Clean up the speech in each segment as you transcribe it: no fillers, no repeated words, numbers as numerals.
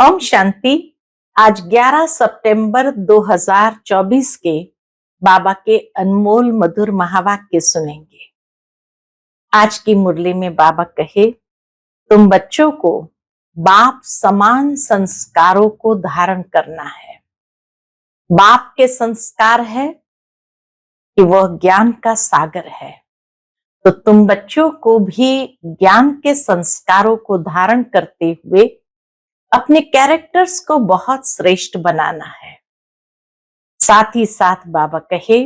ओम शांति। आज 11 सितंबर 2024 के बाबा के अनमोल मधुर महावाक्य सुनेंगे। आज की मुरली में बाबा कहे, तुम बच्चों को बाप समान संस्कारों को धारण करना है। बाप के संस्कार है कि वह ज्ञान का सागर है, तो तुम बच्चों को भी ज्ञान के संस्कारों को धारण करते हुए अपने कैरेक्टर्स को बहुत श्रेष्ठ बनाना है। साथ ही साथ बाबा कहे,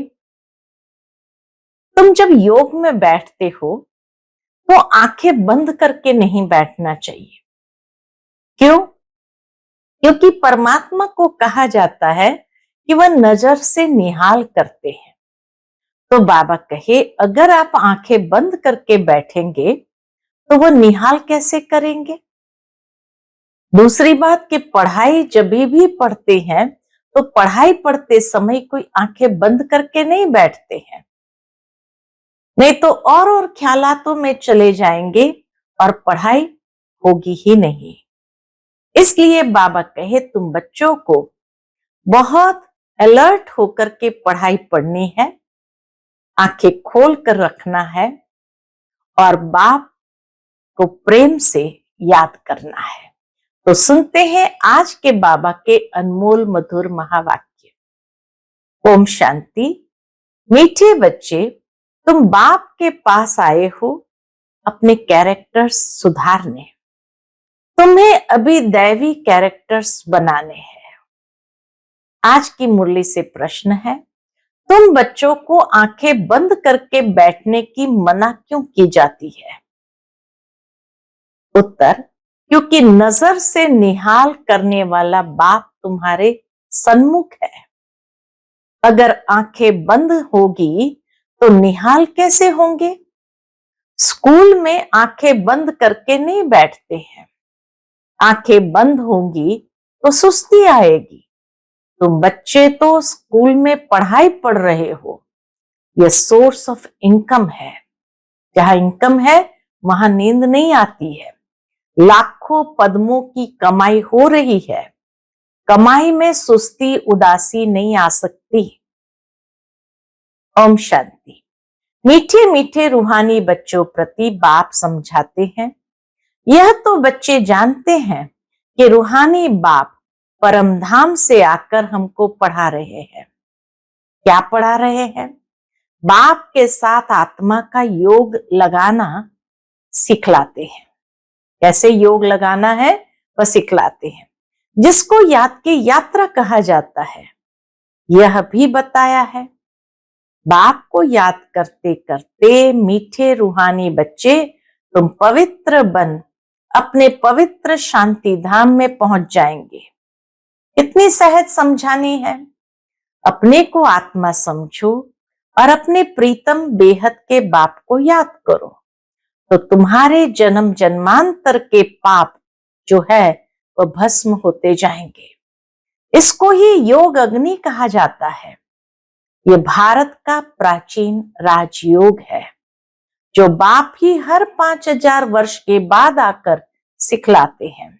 तुम जब योग में बैठते हो तो आंखें बंद करके नहीं बैठना चाहिए। क्यों? क्योंकि परमात्मा को कहा जाता है कि वह नजर से निहाल करते हैं। तो बाबा कहे, अगर आप आंखें बंद करके बैठेंगे तो वह निहाल कैसे करेंगे? दूसरी बात कि पढ़ाई जब भी पढ़ते हैं तो पढ़ाई पढ़ते समय कोई आंखें बंद करके नहीं बैठते हैं, नहीं तो और ख्यालातों में चले जाएंगे और पढ़ाई होगी ही नहीं। इसलिए बाबा कहे, तुम बच्चों को बहुत अलर्ट होकर के पढ़ाई पढ़नी है, आंखें खोल कर रखना है और बाप को प्रेम से याद करना है। तो सुनते हैं आज के बाबा के अनमोल मधुर महावाक्य। ओम शांति। मीठे बच्चे, तुम बाप के पास आए हो अपने कैरेक्टर्स सुधारने। तुम्हें अभी दैवी कैरेक्टर्स बनाने हैं। आज की मुरली से प्रश्न है, तुम बच्चों को आंखें बंद करके बैठने की मना क्यों की जाती है? उत्तर, क्योंकि नजर से निहाल करने वाला बाप तुम्हारे सन्मुख है। अगर आंखें बंद होगी तो निहाल कैसे होंगे? स्कूल में आंखें बंद करके नहीं बैठते हैं। आंखें बंद होंगी तो सुस्ती आएगी। तुम बच्चे तो स्कूल में पढ़ाई पढ़ रहे हो, यह सोर्स ऑफ इनकम है। जहां इनकम है वहां नींद नहीं आती है। लाखों पद्मों की कमाई हो रही है, कमाई में सुस्ती उदासी नहीं आ सकती। ओम शांति। मीठे मीठे रूहानी बच्चों प्रति बाप समझाते हैं, यह तो बच्चे जानते हैं कि रूहानी बाप परमधाम से आकर हमको पढ़ा रहे हैं। क्या पढ़ा रहे हैं? बाप के साथ आत्मा का योग लगाना सिखलाते हैं। कैसे योग लगाना है वह सिखलाते हैं, जिसको याद की यात्रा कहा जाता है, यह भी बताया है। बाप को याद करते करते मीठे रूहानी बच्चे, तुम पवित्र बन अपने पवित्र शांति धाम में पहुंच जाएंगे। कितनी सहज समझानी है। अपने को आत्मा समझो और अपने प्रीतम बेहद के बाप को याद करो, तो तुम्हारे जन्म जन्मांतर के पाप जो है वह भस्म होते जाएंगे। इसको ही योग अग्नि कहा जाता है। ये भारत का प्राचीन राजयोग है, जो बाप ही हर 5000 वर्ष के बाद आकर सिखलाते हैं।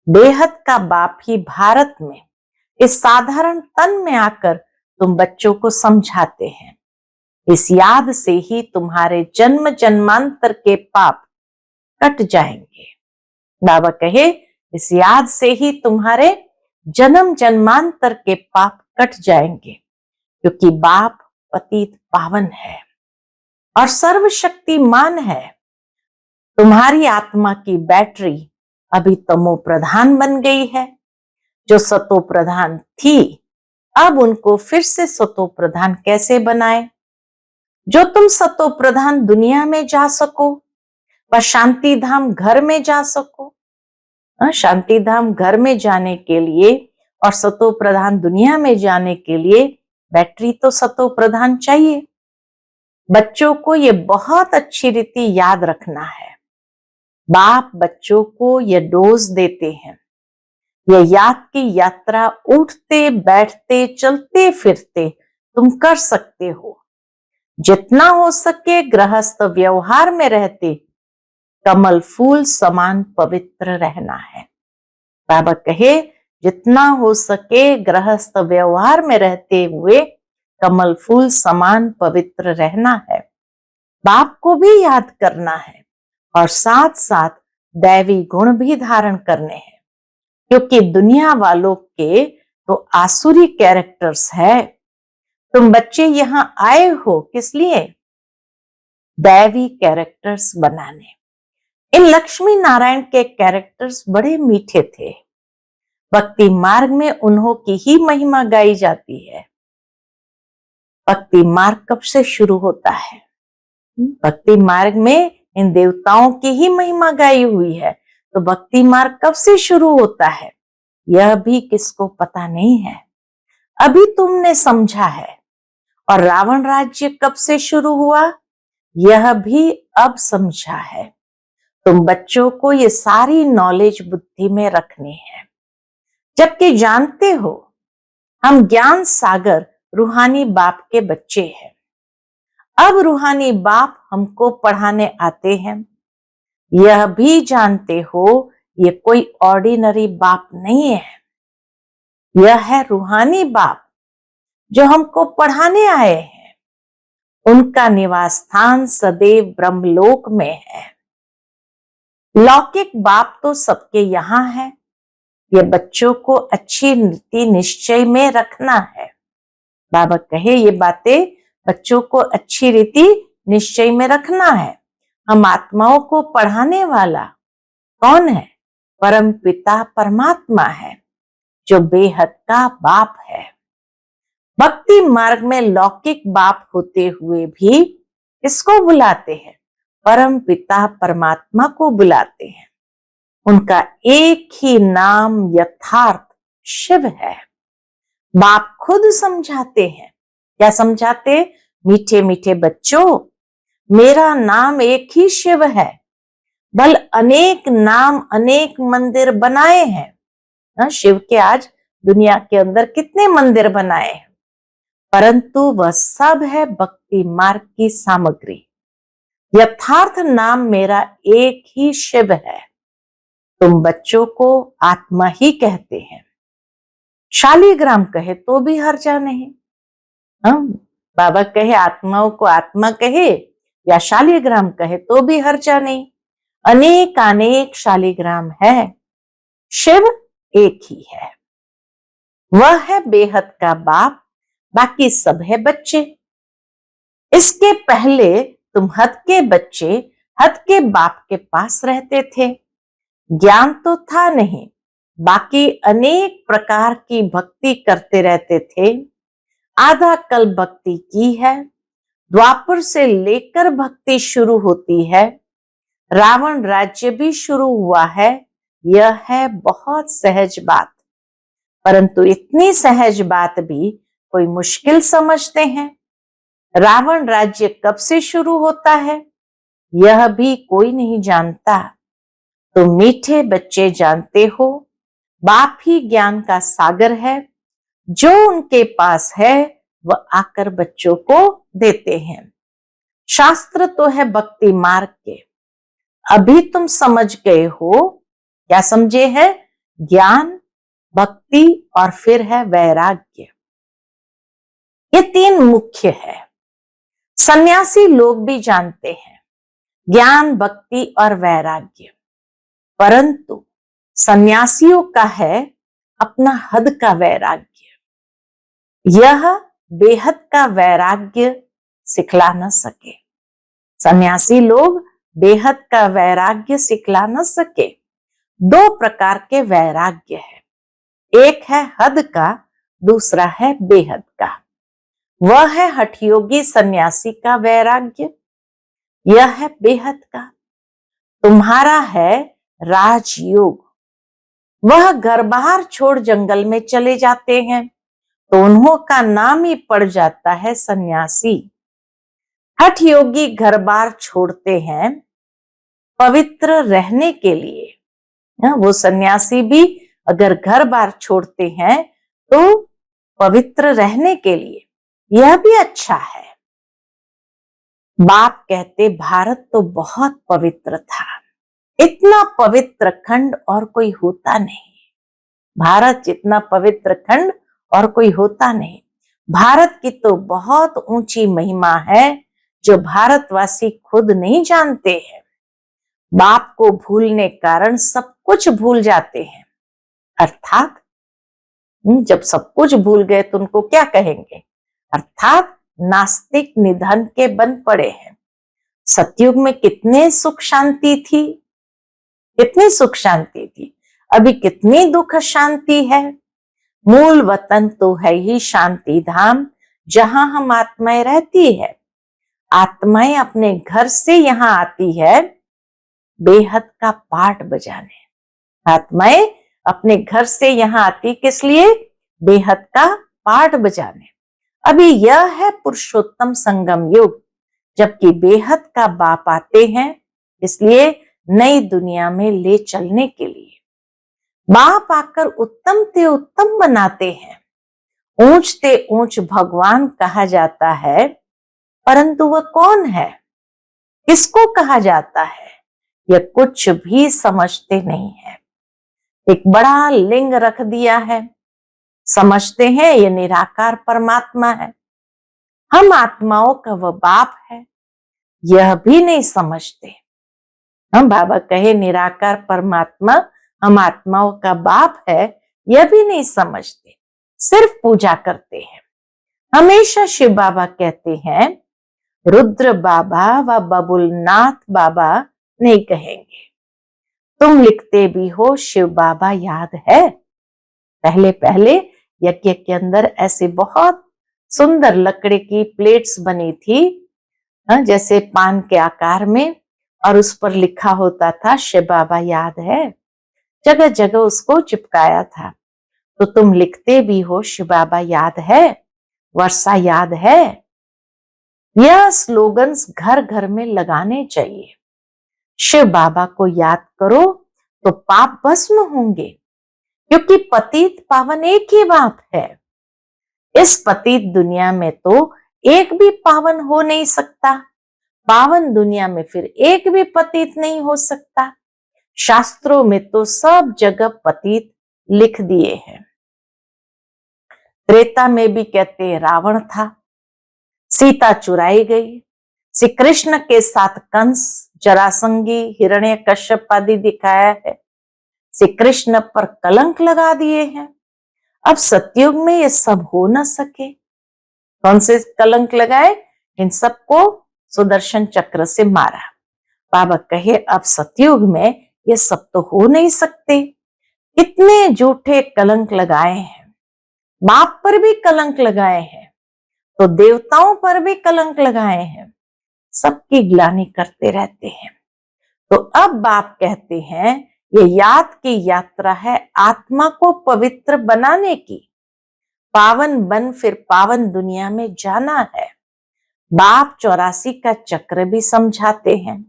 बेहद का बाप ही भारत में इस साधारण तन में आकर तुम बच्चों को समझाते हैं। इस याद से ही तुम्हारे जन्म जन्मांतर के पाप कट जाएंगे। बाबा कहे, इस याद से ही तुम्हारे जन्म जन्मांतर के पाप कट जाएंगे, क्योंकि बाप पतित पावन है और सर्वशक्तिमान है। तुम्हारी आत्मा की बैटरी अभी तमो प्रधान बन गई है। जो सतो प्रधान थी, अब उनको फिर से सतो प्रधान कैसे बनाए? जो तुम सतो प्रधान दुनिया में जा सको व शांति धाम घर में जा सको। शांति धाम घर में जाने के लिए और सतो प्रधान दुनिया में जाने के लिए बैटरी तो सतो प्रधान चाहिए। बच्चों को ये बहुत अच्छी रीति याद रखना है। बाप बच्चों को ये डोज देते हैं। यह याद की यात्रा उठते बैठते चलते फिरते तुम कर सकते हो। जितना हो सके गृहस्थ व्यवहार में रहते कमल फूल समान पवित्र रहना है। बाबा कहे जितना हो सके गृहस्थ व्यवहार में रहते हुए कमल फूल समान पवित्र रहना है। बाप को भी याद करना है और साथ साथ दैवी गुण भी धारण करने हैं, क्योंकि दुनिया वालों के तो आसुरी कैरेक्टर्स है। तुम बच्चे यहां आए हो किस लिए? दैवी कैरेक्टर्स बनाने। इन लक्ष्मी नारायण के कैरेक्टर्स बड़े मीठे थे। भक्ति मार्ग में उन्हों की ही महिमा गाई जाती है। भक्ति मार्ग कब से शुरू होता है? भक्ति मार्ग में इन देवताओं की ही महिमा गाई हुई है, तो भक्ति मार्ग कब से शुरू होता है यह भी किसको पता नहीं है। अभी तुमने समझा है। और रावण राज्य कब से शुरू हुआ यह भी अब समझा है। तुम बच्चों को ये सारी नॉलेज बुद्धि में रखनी है, जबकि जानते हो हम ज्ञान सागर रूहानी बाप के बच्चे हैं। अब रूहानी बाप हमको पढ़ाने आते हैं। यह भी जानते हो ये कोई ऑर्डिनरी बाप नहीं है, यह है रूहानी बाप जो हमको पढ़ाने आए हैं। उनका निवास स्थान सदैव ब्रह्मलोक में है। लौकिक बाप तो सबके यहाँ है। ये बच्चों को अच्छी नीति निश्चय में रखना है। बाबा कहे ये बातें बच्चों को अच्छी रीति निश्चय में रखना है। हम आत्माओं को पढ़ाने वाला कौन है? परम पिता परमात्मा है, जो बेहद का बाप है। भक्ति मार्ग में लौकिक बाप होते हुए भी इसको बुलाते हैं, परम पिता परमात्मा को बुलाते हैं। उनका एक ही नाम यथार्थ शिव है। बाप खुद समझाते हैं। क्या समझाते? मीठे मीठे बच्चों, मेरा नाम एक ही शिव है। बल अनेक नाम अनेक मंदिर बनाए हैं। शिव के आज दुनिया के अंदर कितने मंदिर बनाए हैं, परंतु वह सब है भक्ति मार्ग की सामग्री। यथार्थ नाम मेरा एक ही शिव है। तुम बच्चों को आत्मा ही कहते हैं। शालिग्राम कहे तो भी हर्जा नहीं। हम बाबा कहे आत्माओं को आत्मा कहे या शालिग्राम कहे तो भी हर्जा नहीं। अनेक अनेक शालिग्राम है, शिव एक ही है। वह है बेहद का बाप, बाकी सब है बच्चे। इसके पहले तुम हद के बच्चे हद के बाप के पास रहते थे। ज्ञान तो था नहीं, बाकी अनेक प्रकार की भक्ति करते रहते थे। आधा कल भक्ति की है, द्वापर से लेकर भक्ति शुरू होती है। रावण राज्य भी शुरू हुआ है। यह है बहुत सहज बात, परंतु इतनी सहज बात भी कोई मुश्किल समझते हैं। रावण राज्य कब से शुरू होता है यह भी कोई नहीं जानता। तो मीठे बच्चे जानते हो, बाप ही ज्ञान का सागर है। जो उनके पास है वह आकर बच्चों को देते हैं। शास्त्र तो है भक्ति मार्ग के। अभी तुम समझ गए हो। क्या समझे हैं? ज्ञान, भक्ति और फिर है वैराग्य। ये तीन मुख्य है। सन्यासी लोग भी जानते हैं ज्ञान, भक्ति और वैराग्य, परंतु सन्यासियों का है अपना हद का वैराग्य। यह बेहद का वैराग्य सिखला न सके। सन्यासी लोग बेहद का वैराग्य सिखला न सके। दो प्रकार के वैराग्य है, एक है हद का, दूसरा है बेहद का। वह है हठयोगी सन्यासी का वैराग्य, यह है बेहद का। तुम्हारा है राजयोग। वह घर बाहर छोड़ जंगल में चले जाते हैं तो उन्हों का नाम ही पड़ जाता है सन्यासी। हठ योगी घर बार छोड़ते हैं पवित्र रहने के लिए। वो सन्यासी भी अगर घर बार छोड़ते हैं तो पवित्र रहने के लिए, यह भी अच्छा है। बाप कहते भारत तो बहुत पवित्र था, इतना पवित्र खंड और कोई होता नहीं। भारत जितना पवित्र खंड और कोई होता नहीं। भारत की तो बहुत ऊंची महिमा है जो भारतवासी खुद नहीं जानते हैं। बाप को भूलने कारण सब कुछ भूल जाते हैं। अर्थात जब सब कुछ भूल गए तो उनको क्या कहेंगे? अर्थात नास्तिक निधन के बन पड़े हैं। सतयुग में कितने सुख शांति थी, कितनी सुख शांति थी। अभी कितनी दुख शांति है। मूल वतन तो है ही शांति धाम, जहां हम आत्माएं रहती है। आत्माएं अपने घर से यहाँ आती है बेहद का पाठ बजाने। आत्माएं अपने घर से यहाँ आती किस लिए? बेहद का पाठ बजाने। अभी यह है पुरुषोत्तम संगम युग, जबकि बेहद का बाप आते हैं इसलिए नई दुनिया में ले चलने के लिए। बाप आकर उत्तम ते उत्तम बनाते हैं। ऊंच ते ऊंच भगवान कहा जाता है, परंतु वह कौन है, किसको कहा जाता है, यह कुछ भी समझते नहीं है। एक बड़ा लिंग रख दिया है, समझते हैं ये निराकार परमात्मा है। हम आत्माओं का वह बाप है, यह भी नहीं समझते। हम बाबा कहे निराकार परमात्मा हम आत्माओं का बाप है, यह भी नहीं समझते, सिर्फ पूजा करते हैं। हमेशा शिव बाबा कहते हैं रुद्र बाबा व बबुलनाथ बाबा नहीं कहेंगे। तुम लिखते भी हो शिव बाबा याद है? पहले पहले यज्ञ के अंदर ऐसे बहुत सुंदर लकड़ी की प्लेट्स बनी थी, जैसे पान के आकार में, और उस पर लिखा होता था शिव बाबा याद है। जगह जगह उसको चिपकाया था। तो तुम लिखते भी हो शिव बाबा याद है, वर्षा याद है। यह स्लोगन्स घर घर में लगाने चाहिए। शिव बाबा को याद करो तो पाप भस्म होंगे, क्योंकि पतित पावन एक ही बाप है। इस पतित दुनिया में तो एक भी पावन हो नहीं सकता, पावन दुनिया में फिर एक भी पतित नहीं हो सकता। शास्त्रों में तो सब जगह पतित लिख दिए हैं। त्रेता में भी कहते हैं रावण था, सीता चुराई गई, श्री कृष्ण के साथ कंस, जरासंगी, हिरण्यकश्यप आदि दिखाया है। श्री कृष्ण पर कलंक लगा दिए हैं। अब सतयुग में ये सब हो न सके। कौन से कलंक लगाए? इन सबको सुदर्शन चक्र से मारा। बाबा कहे अब सतयुग में ये सब तो हो नहीं सकते। कितने झूठे कलंक लगाए हैं। बाप पर भी कलंक लगाए हैं, तो देवताओं पर भी कलंक लगाए हैं। सबकी ग्लानि करते रहते हैं। तो अब बाप कहते हैं ये याद की यात्रा है आत्मा को पवित्र बनाने की। पावन बन फिर पावन दुनिया में जाना है। बाप 84 का चक्र भी समझाते हैं।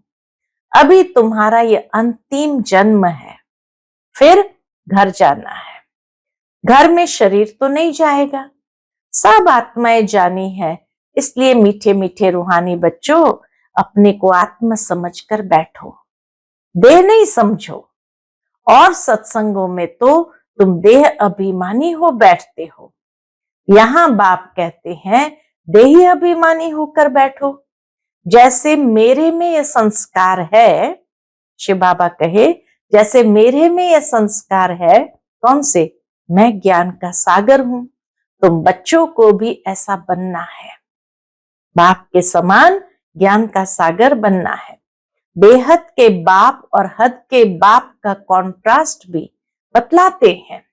अभी तुम्हारा ये अंतिम जन्म है, फिर घर जाना है। घर में शरीर तो नहीं जाएगा, सब आत्माएं जानी है। इसलिए मीठे मीठे रूहानी बच्चों, अपने को आत्मा समझकर बैठो, देह नहीं समझो। और सत्संगों में तो तुम देह अभिमानी हो बैठते हो। यहां बाप कहते हैं देही अभिमानी होकर बैठो। जैसे मेरे में यह संस्कार है, शिव बाबा कहे जैसे मेरे में यह संस्कार है, कौन से? मैं ज्ञान का सागर हूं। तुम बच्चों को भी ऐसा बनना है, बाप के समान ज्ञान का सागर बनना है। बेहद के बाप और हद के बाप का कॉन्ट्रास्ट भी बतलाते हैं।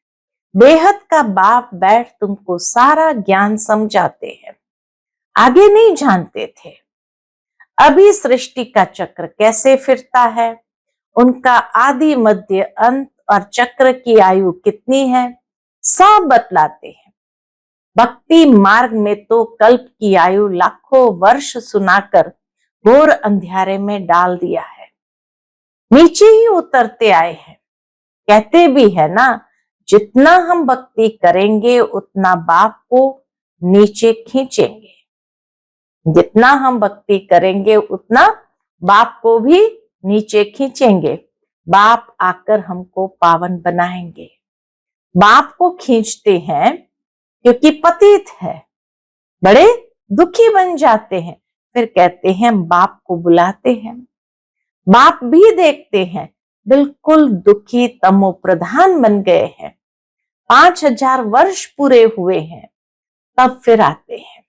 बेहद का बाप बैठ तुमको सारा ज्ञान समझाते हैं, आगे नहीं जानते थे। अभी सृष्टि का चक्र कैसे फिरता है, उनका आदि मध्य अंत और चक्र की आयु कितनी है, सब बतलाते हैं। भक्ति मार्ग में तो कल्प की आयु लाखों वर्ष सुनाकर घोर अंधियारे में डाल दिया है। नीचे ही उतरते आए हैं। कहते भी है ना, जितना हम भक्ति करेंगे उतना बाप को नीचे खींचेंगे। जितना हम भक्ति करेंगे उतना बाप को भी नीचे खींचेंगे। बाप आकर हमको पावन बनाएंगे। बाप को खींचते हैं क्योंकि पतित है, बड़े दुखी बन जाते हैं। फिर कहते हैं बाप को बुलाते हैं, बाप भी देखते हैं बिल्कुल दुखी तमो प्रधान बन गए हैं, 5000 वर्ष पूरे हुए हैं, तब फिर आते हैं।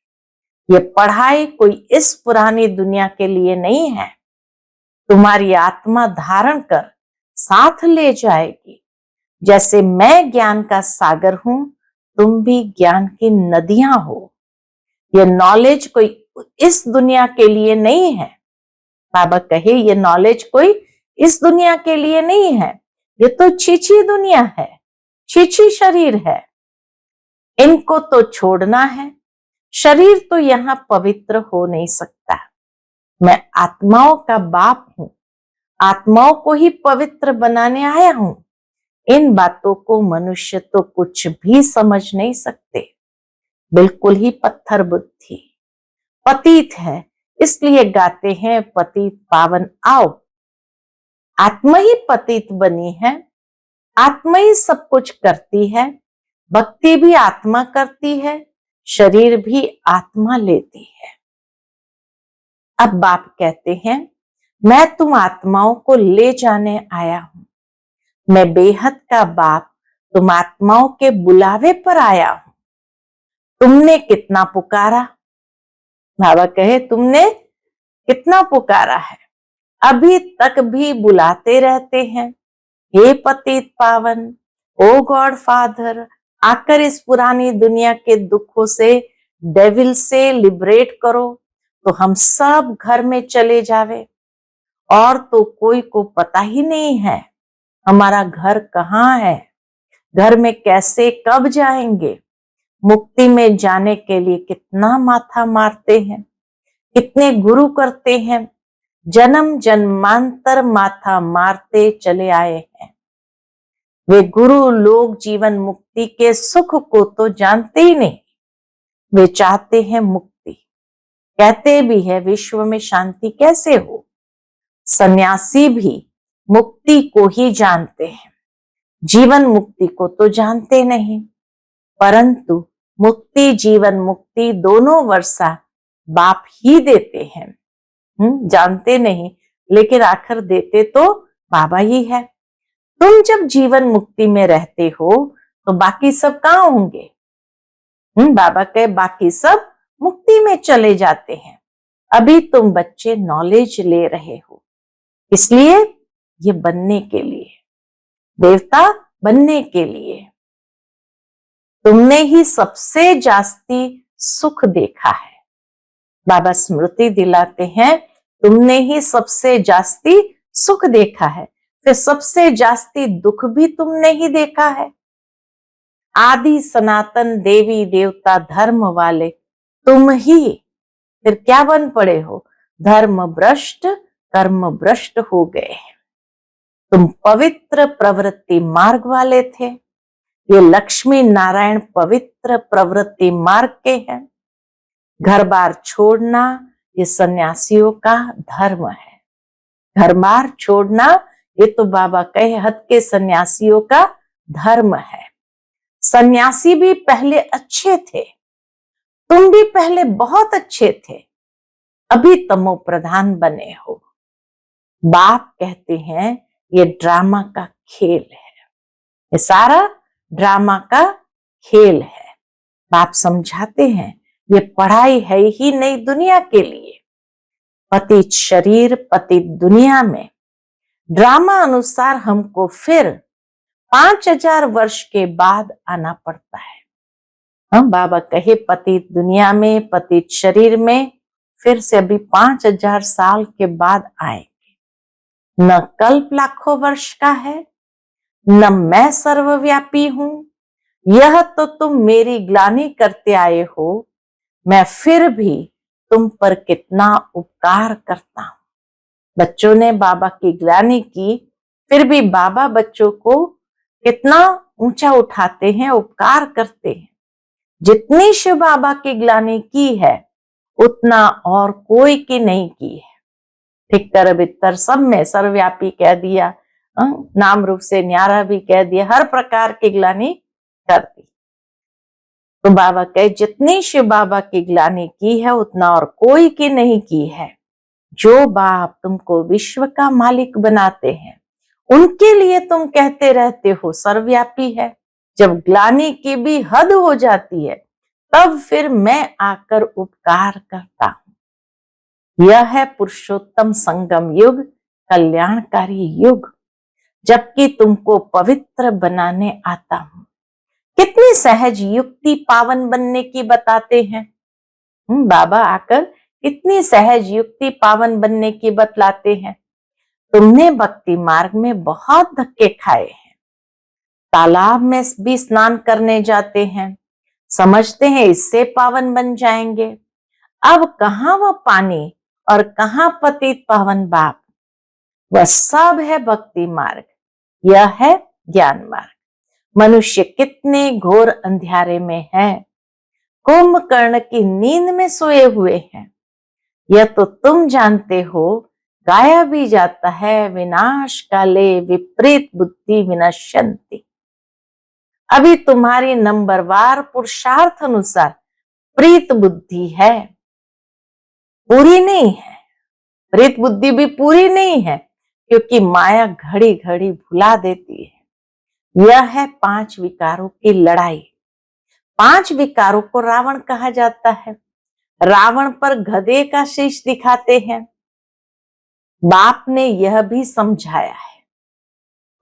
ये पढ़ाई कोई इस पुरानी दुनिया के लिए नहीं है, तुम्हारी आत्मा धारण कर साथ ले जाएगी। जैसे मैं ज्ञान का सागर हूं, तुम भी ज्ञान की नदियां हो। ये नॉलेज कोई इस दुनिया के लिए नहीं है। बाबा कहे ये नॉलेज कोई इस दुनिया के लिए नहीं है, ये तो छीछी दुनिया है, छीछी शरीर है, इनको तो छोड़ना है। शरीर तो यहाँ पवित्र हो नहीं सकता। मैं आत्माओं का बाप हूं, आत्माओं को ही पवित्र बनाने आया हूं। इन बातों को मनुष्य तो कुछ भी समझ नहीं सकते, बिल्कुल ही पत्थर बुद्धि, पतित है, इसलिए गाते हैं पतित पावन आओ। आत्मा ही पतित बनी है, आत्मा ही सब कुछ करती है, भक्ति भी आत्मा करती है, शरीर भी आत्मा लेती है। अब बाप कहते हैं मैं तुम आत्माओं को ले जाने आया हूं, मैं बेहद का बाप तुम आत्माओं के बुलावे पर आया हूं। तुमने कितना पुकारा, बाबा कहे तुमने कितना पुकारा है, अभी तक भी बुलाते रहते हैं। हे पतित पावन, ओ गॉड फादर, आकर इस पुरानी दुनिया के दुखों से, डेविल से लिबरेट करो, तो हम सब घर में चले जावे। और तो कोई को पता ही नहीं है हमारा घर कहाँ है, घर में कैसे कब जाएंगे। मुक्ति में जाने के लिए कितना माथा मारते हैं, कितने गुरु करते हैं, जन्म जन्मांतर माथा मारते चले आए हैं। वे गुरु लोग जीवन मुक्ति के सुख को तो जानते ही नहीं, वे चाहते हैं मुक्ति, कहते भी है विश्व में शांति कैसे हो। सन्यासी भी मुक्ति को ही जानते हैं, जीवन मुक्ति को तो जानते नहीं। परंतु मुक्ति जीवन मुक्ति दोनों वर्षा बाप ही देते हैं। जानते नहीं, लेकिन आखिर देते तो बाबा ही है। तुम जब जीवन मुक्ति में रहते हो तो बाकी सब कहाँ होंगे। बाबा कहे बाकी सब मुक्ति में चले जाते हैं, अभी तुम बच्चे नॉलेज ले रहे हो, इसलिए ये बनने के लिए, देवता बनने के लिए। तुमने ही सबसे जास्ती सुख देखा है, बाबा स्मृति दिलाते हैं तुमने ही सबसे जास्ती सुख देखा है, फिर सबसे जास्ती दुख भी तुमने ही देखा है। आदि सनातन देवी देवता धर्म वाले तुम ही, फिर क्या बन पड़े हो, धर्म भ्रष्ट कर्म भ्रष्ट हो गए हैं। तुम पवित्र प्रवृत्ति मार्ग वाले थे, ये लक्ष्मी नारायण पवित्र प्रवृत्ति मार्ग के हैं। घर बार छोड़ना ये सन्यासियों का धर्म है, घर बार छोड़ना ये तो बाबा कहे हद के सन्यासियों का धर्म है। सन्यासी भी पहले अच्छे थे, तुम भी पहले बहुत अच्छे थे, अभी तमो प्रधान बने हो। बाप कहते हैं ये ड्रामा का खेल है, ये सारा ड्रामा का खेल है। बाप समझाते हैं ये पढ़ाई है ही नहीं दुनिया के लिए। पतित शरीर पतित दुनिया में ड्रामा अनुसार हमको फिर 5000 वर्ष के बाद आना पड़ता है। हम बाबा कहे पतित दुनिया में पतित शरीर में फिर से अभी 5000 साल के बाद आएंगे। न कल्प लाखों वर्ष का है, न मैं सर्वव्यापी हूं, यह तो तुम मेरी ग्लानि करते आए हो, मैं फिर भी तुम पर कितना उपकार करता हूं। बच्चों ने बाबा की ग्लानि की, फिर भी बाबा बच्चों को कितना ऊंचा उठाते हैं, उपकार करते हैं। जितनी शिव बाबा की ग्लानि की है उतना और कोई की नहीं की है। ठिक्कर बित्तर सब में सर्वव्यापी कह दिया, नाम रूप से न्यारा भी कह दिया, हर प्रकार की ग्लानि कर दी। तो बाबा कहे जितनी शिव बाबा की ग्लानि की है उतना और कोई की नहीं की है। जो बाप तुमको विश्व का मालिक बनाते हैं उनके लिए तुम कहते रहते हो सर्वव्यापी है। जब ग्लानि की भी हद हो जाती है तब फिर मैं आकर उपकार करता हूं। यह है पुरुषोत्तम संगम युग, कल्याणकारी युग, जबकि तुमको पवित्र बनाने आता हूं। कितनी सहज युक्ति पावन बनने की बताते हैं। बाबा आकर कितनी सहज युक्ति पावन बनने की बतलाते हैं। तुमने भक्ति मार्ग में बहुत धक्के खाए हैं, तालाब में भी स्नान करने जाते हैं, समझते हैं इससे पावन बन जाएंगे। अब कहां वह पानी और कहां पतित पावन बाप। वह सब है भक्ति मार्ग, यह है ज्ञान मार्ग। मनुष्य कितने घोर अंधियारे में है, कुंभकर्ण की नींद में सोए हुए हैं। यह तो तुम जानते हो, गाया भी जाता है विनाश काले विपरीत बुद्धि विनश्यन्ति। अभी तुम्हारी नंबरवार पुरुषार्थ अनुसार प्रीत बुद्धि है, पूरी नहीं है। प्रीत बुद्धि भी पूरी नहीं है क्योंकि माया घड़ी घड़ी भुला देती है। यह है 5 विकारों की लड़ाई। 5 विकारों को रावण कहा जाता है। रावण पर गधे का शीश दिखाते हैं। बाप ने यह भी समझाया है।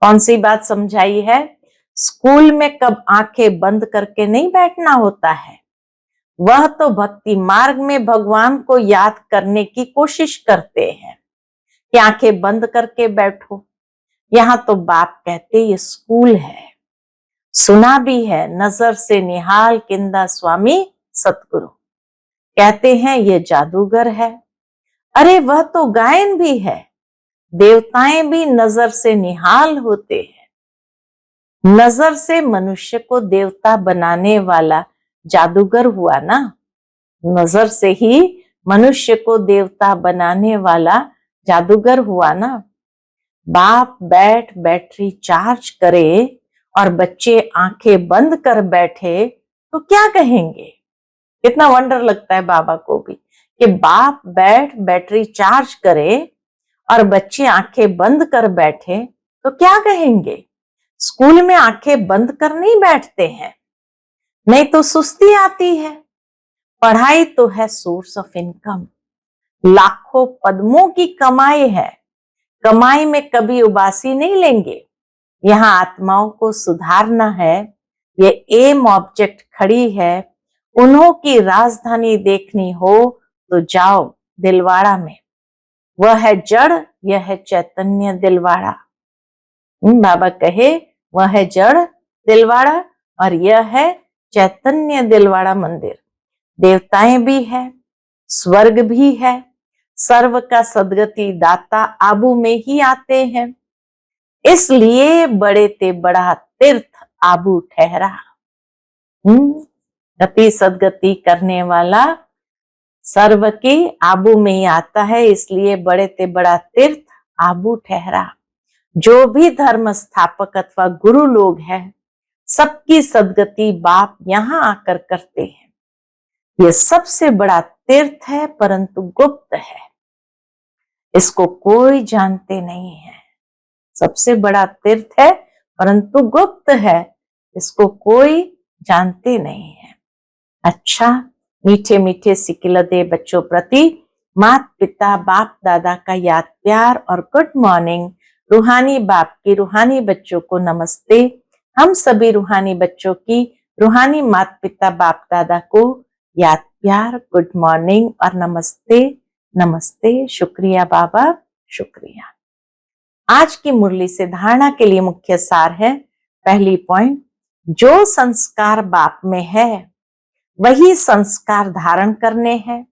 कौन सी बात समझाई है? स्कूल में कब आंखें बंद करके नहीं बैठना होता है, वह तो भक्ति मार्ग में भगवान को याद करने की कोशिश करते हैं कि आंखें बंद करके बैठो। यहां तो बाप कहते ये स्कूल है। सुना भी है, नजर से निहाल किंदा स्वामी सतगुरु कहते हैं ये जादूगर है। अरे वह तो गायन भी है। देवताएं भी नजर से निहाल होते हैं। नजर से मनुष्य को देवता बनाने वाला जादूगर हुआ ना। नजर से ही मनुष्य को देवता बनाने वाला जादूगर हुआ ना। बाप बैटरी चार्ज करे और बच्चे आंखें बंद कर बैठे तो क्या कहेंगे? कितना वंडर लगता है बाबा को भी कि बाप बैटरी चार्ज करे और बच्चे आंखें बंद कर बैठे तो क्या कहेंगे? स्कूल में आंखें बंद कर नहीं बैठते हैं, नहीं तो सुस्ती आती है। पढ़ाई तो है सोर्स ऑफ इनकम, लाखों पद्मों की कमाई है। कमाई में कभी उबासी नहीं लेंगे। यहाँ आत्माओं को सुधारना है। ये एम ऑब्जेक्ट खड़ी है। उन्हों की राजधानी देखनी हो तो जाओ दिलवाड़ा में। वह है जड़, यह है चैतन्य दिलवाड़ा। बाबा कहे वह है जड़ दिलवाड़ा और यह है चैतन्य दिलवाड़ा मंदिर। देवताएं भी है, स्वर्ग भी है। सर्व का सदगति दाता आबू में ही आते हैं। इसलिए बड़े ते बड़ा तीर्थ आबू ठहरा। गति सदगति करने वाला सर्व के आबू में ही आता है, इसलिए बड़े ते बड़ा तीर्थ आबू ठहरा। जो भी धर्म स्थापक अथवा गुरु लोग हैं, सबकी सदगति बाप यहां आकर करते हैं। यह सबसे बड़ा तीर्थ है परंतु गुप्त है, इसको कोई जानते नहीं है। सबसे बड़ा तीर्थ है परंतु गुप्त है, इसको कोई जानते नहीं है। अच्छा, मीठे मीठे सिकिलदे बच्चों प्रति माता पिता बाप दादा का याद प्यार और गुड मॉर्निंग। रूहानी बाप की रूहानी बच्चों को नमस्ते। हम सभी रूहानी बच्चों की रूहानी माता पिता बाप दादा को याद प्यार, गुड मॉर्निंग और नमस्ते नमस्ते। शुक्रिया बाबा, शुक्रिया। आज की मुरली से धारणा के लिए मुख्य सार है। पहली पॉइंट, जो संस्कार बाप में है वही संस्कार धारण करने हैं।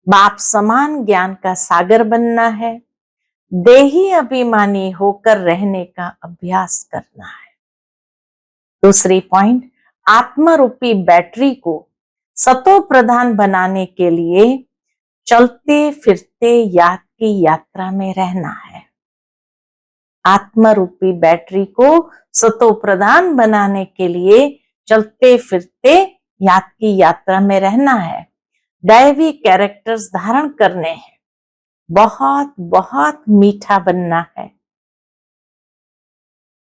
बाप समान ज्ञान का सागर बनना है। देही अभिमानी होकर रहने का अभ्यास करना है। दूसरी पॉइंट, आत्मा रूपी बैटरी को सतो प्रधान बनाने के लिए चलते फिरते याद की यात्रा में रहना है। आत्मा रूपी बैटरी को सतो प्रधान बनाने के लिए चलते फिरते याद की यात्रा में रहना है, दैवी कैरेक्टर्स धारण करने हैं, बहुत बहुत मीठा बनना है।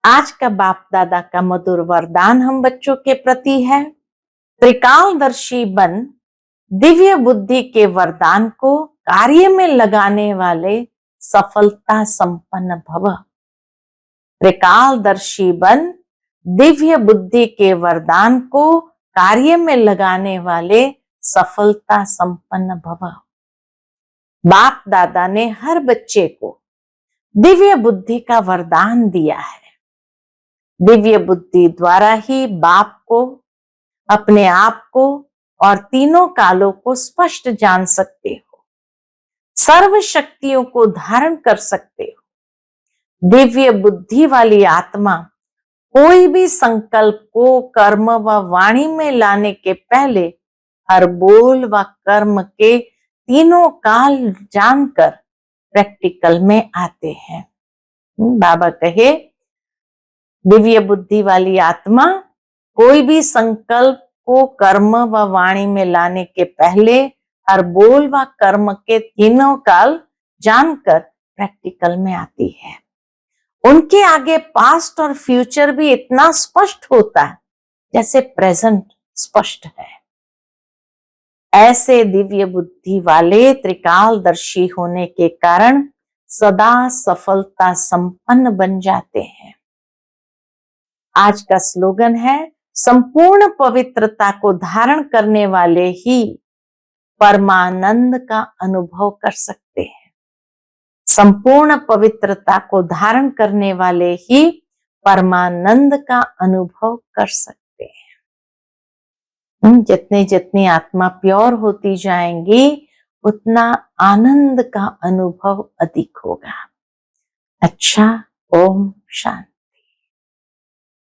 आज का बाप दादा का मधुर वरदान हम बच्चों के प्रति है, त्रिकालदर्शी बन दिव्य बुद्धि के वरदान को कार्य में लगाने वाले सफलता संपन्न भव। त्रिकालदर्शी बन दिव्य बुद्धि के वरदान को कार्य में लगाने वाले सफलता संपन्न भव। बाप दादा ने हर बच्चे को दिव्य बुद्धि का वरदान दिया है। दिव्य बुद्धि द्वारा ही बाप को, अपने आप को और तीनों कालों को स्पष्ट जान सकते हो, सर्व शक्तियों को धारण कर सकते हो। दिव्य बुद्धि वाली आत्मा कोई भी संकल्प को कर्म व वाणी में लाने के पहले हर बोल व कर्म के तीनों काल जानकर प्रैक्टिकल में आते हैं। बाबा कहे, दिव्य बुद्धि वाली आत्मा कोई भी संकल्प को कर्म व वाणी में लाने के पहले हर बोल व कर्म के तीनों काल जानकर प्रैक्टिकल में आती है। उनके आगे पास्ट और फ्यूचर भी इतना स्पष्ट होता है जैसे प्रेजेंट स्पष्ट है। ऐसे दिव्य बुद्धि वाले त्रिकालदर्शी होने के कारण सदा सफलता संपन्न बन जाते हैं। आज का स्लोगन है, संपूर्ण पवित्रता को धारण करने वाले ही परमानंद का अनुभव कर सकते हैं। संपूर्ण पवित्रता को धारण करने वाले ही परमानंद का अनुभव कर सकते हैं। जितनी जितनी आत्मा प्योर होती जाएंगी उतना आनंद का अनुभव अधिक होगा। अच्छा, ओम शांति।